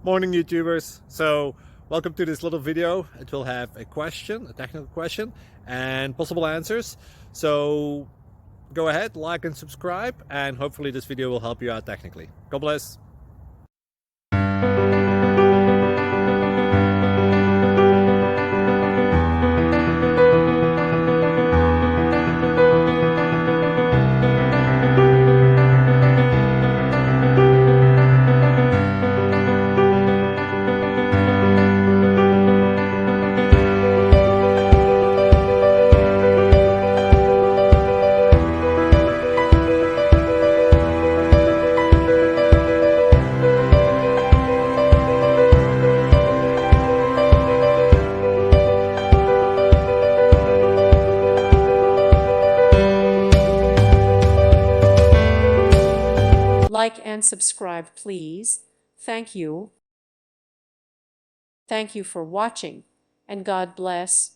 Morning, YouTubers. So welcome to this little video. It will have a question, a technical question, and possible answers. So go ahead, like and subscribe, and hopefully this video will help you out technically. God bless. Like and subscribe, please. Thank you. Thank you for watching, and God bless.